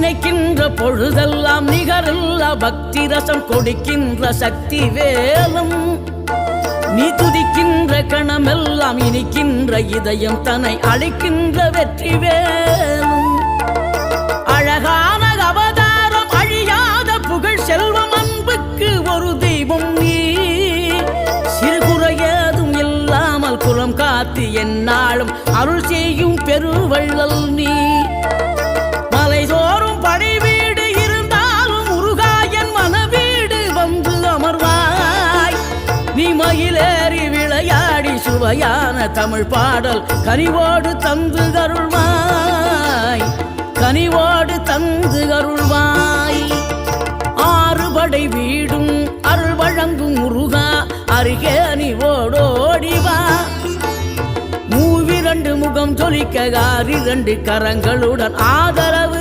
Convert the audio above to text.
நினைக்கின்ற பொழுதெல்லாம் நிகரில்ல பக்தி ரசம் கொடுக்கின்ற சக்தி வேலும் நீ துதிக்கின்ற கணமெல்லாம் இனிக்கின்ற இதயம் தன்னை அளிக்கின்ற வெற்றி வேலும் அழகான அவதாரம் அழியாத புகழ் செல்வம் அன்புக்கு ஒரு தெய்வம் நீ சிறுகுறையதும் இல்லாமல் குலம் காத்து எந்நாளும் அருள் செய்யும் பெருவள்ளல் நீ மலைதோறும் படை வீடு இருந்தாலும் முருகாயன் மனவீடு வந்து அமர்வாய் நீ மயிலேறி விளையாடி சுவையான தமிழ் பாடல் கனிவோடு தந்து அருள்வாய் கனிவோடு தந்து அருள்வாய் ஆறுபடை வீடும் அருள் வழங்கும் முருகா அருகே நீ ஓடோடிவா மூவிரண்டு முகம் ஜொலிக்க 6 கரங்களுடன் ஆதரவு